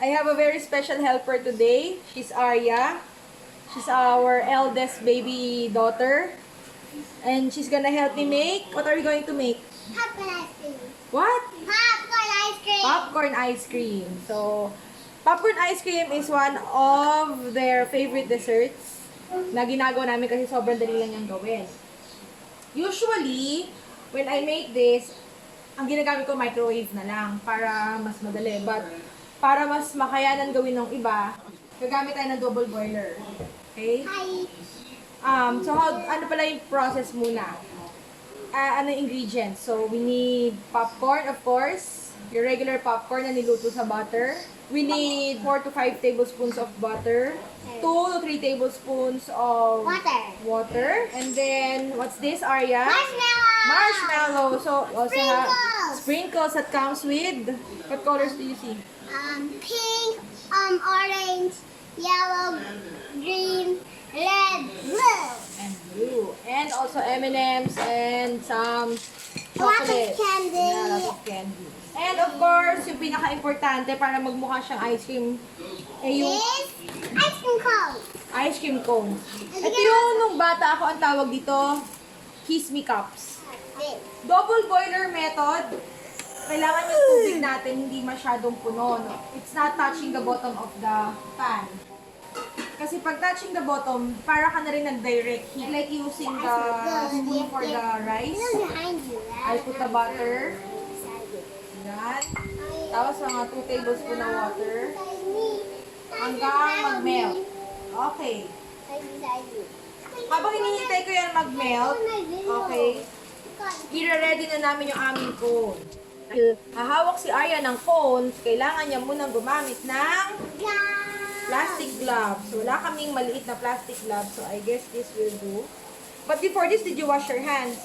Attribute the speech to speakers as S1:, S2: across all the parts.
S1: I have a very special helper today. She's Arya. She's our eldest baby daughter. And she's gonna help me make. What are we going to make?
S2: Popcorn ice cream.
S1: What?
S2: Popcorn ice cream.
S1: Popcorn ice cream. So, popcorn ice cream is one of their favorite desserts na ginagawa namin kasi sobrang dali lang niyang gawin. Usually, when I make this, ang ginagamit ko microwave na lang para mas madali. But, para mas makayanan gawin ng iba, gagamit tayo ng double boiler. Okay?
S2: Hi.
S1: So, ano pala yung process muna? Ano yung ingredients? So, we need popcorn, of course. Your regular popcorn na niluto sa butter. We need 4 to 5 tablespoons of butter. 2 to 3 tablespoons of water. And then, what's this, Arya?
S2: Marshmallow.
S1: Marshmallow. So, also have
S2: Sprinkles.
S1: sprinkles that comes with, what colors do you see?
S2: Pink, orange, yellow, green, red, blue.
S1: And blue. And also M&M's and some
S2: Lots of
S1: chocolate.
S2: candy.
S1: Yeah, lots of candy. And of course, yung pinaka-importante para magmukha siyang ice cream, yung
S2: Is ice cream cone.
S1: ice cream cone. Ito yung nung bata ako, ang tawag dito, kiss me cups.
S2: This.
S1: Double boiler method. Kailangan yung tubig natin hindi masyadong puno. No? It's not touching the bottom of the pan. Kasi pag touching the bottom, para ka na rin nag-direct heat. Like using the spoon for the rice.
S2: You know behind you.
S1: I put the butter. Yan. Tapos mga 2 tablespoon ng water. Hanggang mag-melt. Okay. Habang hinihintay ko yan mag-melt, okay, i-ready na namin yung aming cone. Hahawak si Arya ng cone, kailangan niya munang gumamit ng plastic gloves. So, wala kaming maliit na plastic gloves, so I guess this will do. But before this, did you wash your hands?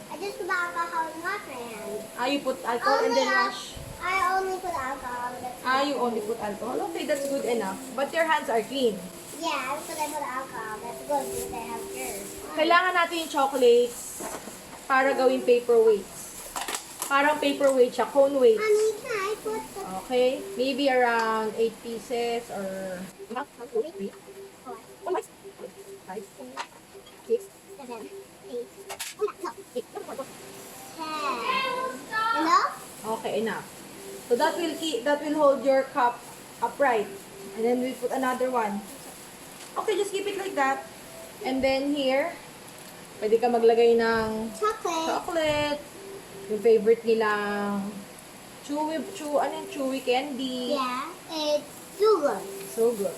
S2: I just put alcohol in my hand.
S1: You put alcohol and then wash?
S2: I only put alcohol.
S1: You only put alcohol? Okay, that's good enough. But your hands are clean.
S2: Yeah, I put alcohol. That's good because I have germs.
S1: Kailangan natin yung chocolates para gawing paperweights. Parang paperweight siya, cone weights.
S2: Mommy, can I put the...
S1: Okay, maybe around 8 pieces or...
S2: 4, 5, 6, 7, 8, 10. Enough?
S1: Okay, enough. So that will hold your cup upright. And then we put another one. Okay, just keep it like that. And then here, pwede ka maglagay ng chocolate. Yung favorite nilang chewy candy.
S2: Yeah, it's sugar.
S1: So good.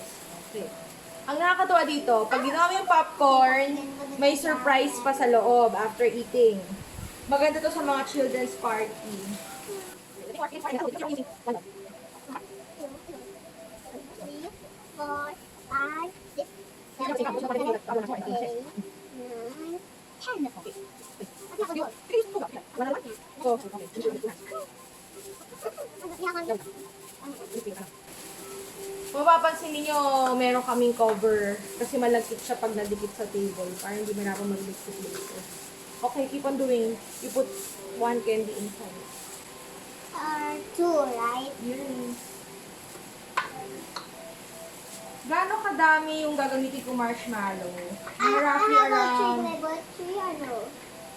S1: Okay. Ang nakakatuwa dito, pag ginawa mo yung popcorn, may surprise pa sa loob after eating. Maganda to sa mga children's party.
S2: 3, 4, 5, 6, 7, 8, 9, 10.
S1: Mapapansin niyo meron kaming cover kasi malagkit siya pag nadikit sa table para hindi mo na ako maglikit later. Okay, keep on doing. You put 1 candy inside.
S2: 2, right?
S1: Yes. Gaano kadami yung gagamitin ko marshmallow?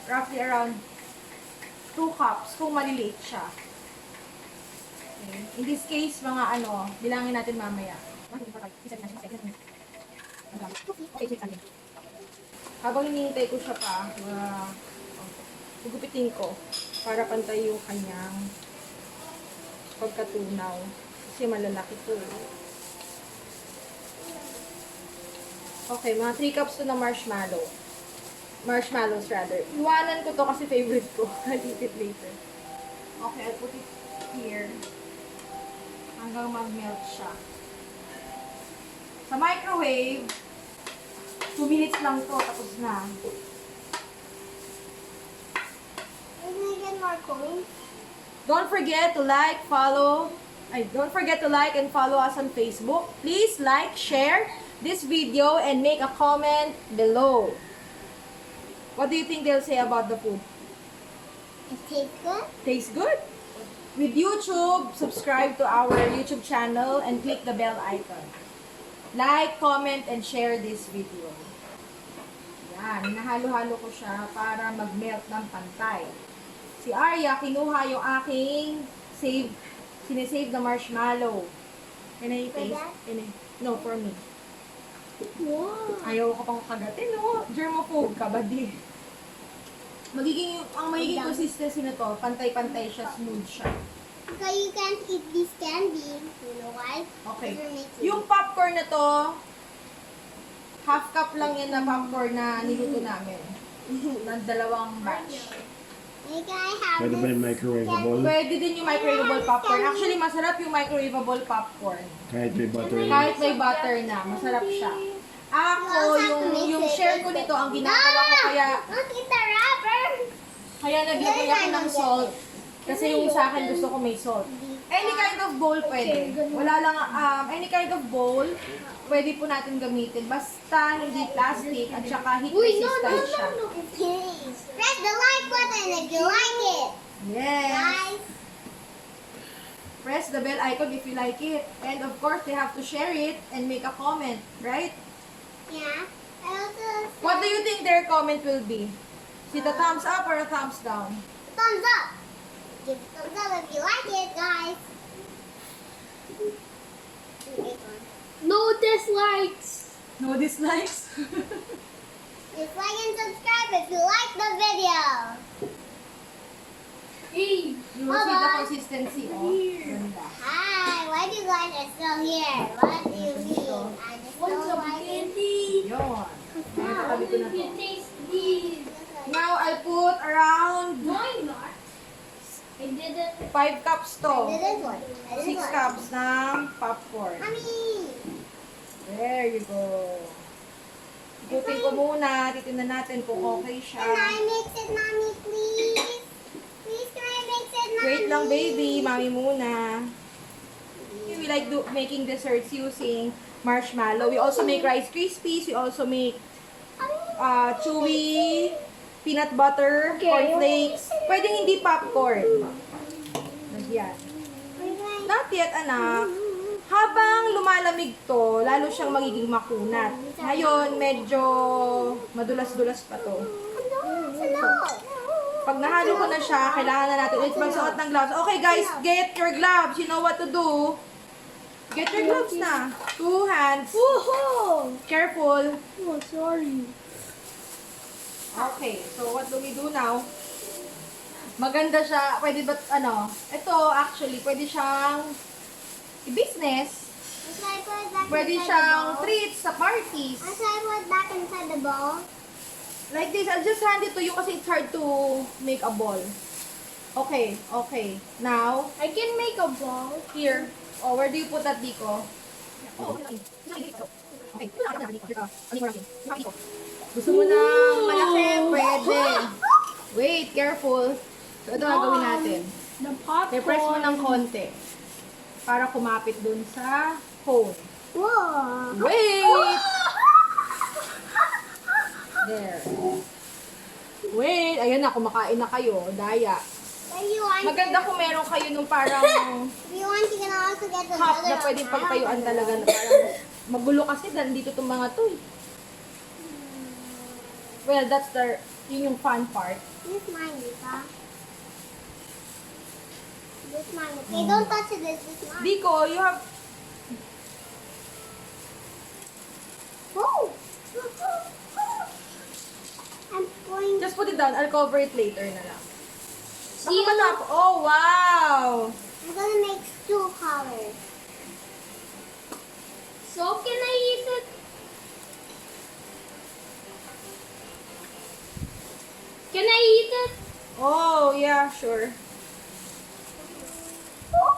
S1: Roughly around 2 cups kung maliliit siya. Okay. In this case, mga bilangin natin mamaya. Habang hinihintay ko siya pa, gugupitin ko para pantay yung kanyang pagkatunaw. Kasi malalaki to. Okay, mga 3 cups to ng marshmallow. Marshmallows rather. Iwanan ko to kasi favorite ko. I'll eat it later. Okay, I'll put it here. Hanggang mag-melt siya. Sa microwave, 2 minutes lang to, tapos na.
S2: Can I get more coins?
S1: Don't forget to like, and follow us on Facebook. Please like, share this video, and make a comment below. What do you think they'll say about the food?
S2: It tastes good.
S1: Tastes good? with YouTube, subscribe to our YouTube channel and click the bell icon. Like, comment, and share this video. Yan, hinahalo-halo ko siya para mag-melt ng pantay. Si Arya, kinuha yung aking sinesave na marshmallow. Can I taste? No, for me.
S2: Wow.
S1: Ayaw ko pang kagatin, no? Germaphobe ka ba, di? Ang magiging consistency na to, pantay-pantay siya, smooth siya.
S2: So you can't eat this candy. You know why?
S1: Okay.
S2: Doesn't make sense.
S1: Yung popcorn na to, half cup lang yan na popcorn na niluto namin. ng dalawang batch.
S2: Hey guys, have
S3: Pwede ba
S2: this
S3: yung microwavable?
S1: Pwede din yung microwavable popcorn. Actually, masarap yung microwavable popcorn.
S3: Kahit may butter na.
S1: Kahit may butter na, masarap siya. Ako, yung share ko nito, ang ginagawa ko kaya
S2: Look at the wrapper.
S1: naglagay ako ng salt. Kasi yung sa akin gusto ko may salt. Any kind of bowl pwede. Wala lang, any kind of bowl, pwede po natin gamitin. Basta hindi plastic at saka heat resistant siya.
S2: Press the like button if you like it.
S1: Yes.
S2: Guys,
S1: Press the bell icon if you like it. And of course, they have to share it and make a comment, right?
S2: yeah. I also
S1: What do you think their comment will be? Is it a thumbs up or a thumbs down?
S2: thumbs up. Give a thumbs up if you like it, guys.
S4: No dislikes.
S1: No dislikes?
S2: Just like and subscribe if you like the video.
S4: Hey,
S1: You will see the consistency. Oh, ganda.
S2: Hi, why do you guys are still here? What do you mean? I just
S4: what's
S2: don't
S4: up,
S2: like it.
S4: Candy?
S1: Yun. Nakatabi ko na to.
S4: You taste these.
S1: Now, I put around
S4: No, I'm not. I didn't.
S1: 5 cups
S2: I
S1: to.
S2: did this one. I did
S1: 6
S2: this one.
S1: cups ng popcorn.
S2: Mommy.
S1: There you go. Ikutin ko muna. Titignan natin kung okay siya.
S2: Can I mix it, mommy, please? Please, can I mix it, mommy?
S1: Wait lang, baby. Mami muna. We like making desserts using marshmallow. We also make Rice Krispies. We also make chewy peanut butter, cornflakes. Pwedeng hindi popcorn. Nagyan. Not yet, anak. Habang lumalamig to, lalo siyang magiging makunat. Ngayon, medyo madulas-dulas pa to. Pag nahalo ko na siya, kailangan na natin ulit magsuot ng gloves. Okay guys, get your gloves. You know what to do. Get your gloves na. 2 hands.
S4: Woohoo!
S1: Careful.
S4: Oh, sorry.
S1: Okay, so what do we do now? Maganda siya. Pwede ba, ito actually, pwede siyang i-business.
S2: Should I put it back
S1: Pwede
S2: inside
S1: siyang
S2: the bowl?
S1: treats sa parties.
S2: Should I put it back inside the bowl?
S1: Like this, I'll just hand it to you kasi it's hard to make a ball. Okay, okay. Now,
S4: I can make a ball.
S1: here. Oh, where do you put that, Dico? Okay. Gusto mo ng malaki? Pwede. Wait, careful. So, ito gagawin natin.
S4: The popcorn.
S1: I-press mo ng konti. Para kumapit dun sa cone.
S2: Whoa.
S1: Wait! There. Wait, ayan na, kumakain na kayo. Daya.
S2: If you want,
S1: Maganda kung meron kayo nung parang
S2: if you want, you can also get the
S1: cup na
S2: other
S1: pwedeng
S2: one.
S1: pagtayuan talaga na parang magulo kasi dahil dito itong mga to. Well, that's yun yung fun part.
S2: This is mine, Lisa. This is mine. Okay, don't touch it. This is mine.
S1: Dico, you have,
S2: Oh. I'm going.
S1: just put it down. I'll cover it later na lang.
S4: See,
S1: Oh, wow!
S2: I'm gonna make 2 colors.
S4: so can I eat it? Can I eat it?
S1: Oh, yeah, sure.
S2: Oh,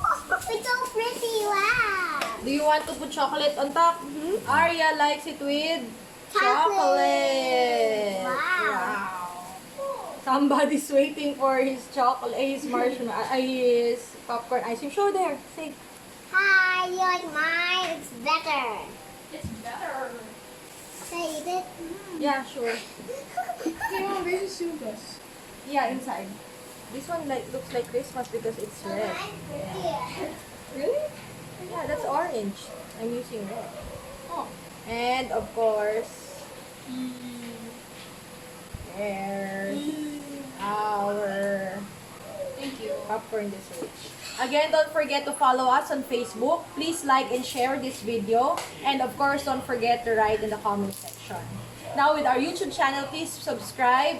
S2: it's so pretty. Wow.
S1: Do you want to put chocolate on top? Arya likes it with
S2: Chocolate.
S1: chocolate.
S2: Wow.
S1: Somebody's waiting for his chocolate, his marshmallow, his popcorn ice cream. Show there. Say.
S2: Hi, you like mine? It's better.
S4: It's better.
S2: Can I eat it?
S1: Yeah, sure.
S4: This is Sugas.
S1: Yeah, inside. This one looks like Christmas because it's red.
S2: Here.
S1: Really? Yeah, that's orange. I'm using red.
S4: Oh.
S1: And of course, there's our
S4: Thank you.
S1: popcorn dessert. Again, don't forget to follow us on Facebook. Please like and share this video. And of course, don't forget to write in the comment section. Now with our YouTube channel, please subscribe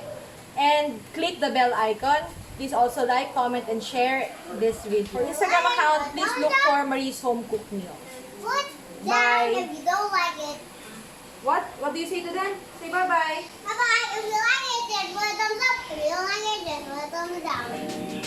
S1: and click the bell icon. Please also like, comment, and share this video. For Instagram account, please look for Marie's Home Cooked Meals.
S2: Put
S1: Bye.
S2: down if you don't like it.
S1: What? What do you say to them? Say bye-bye.
S2: Bye-bye. If you like it, just put a thumbs up. If you don't like it, just put a thumbs down.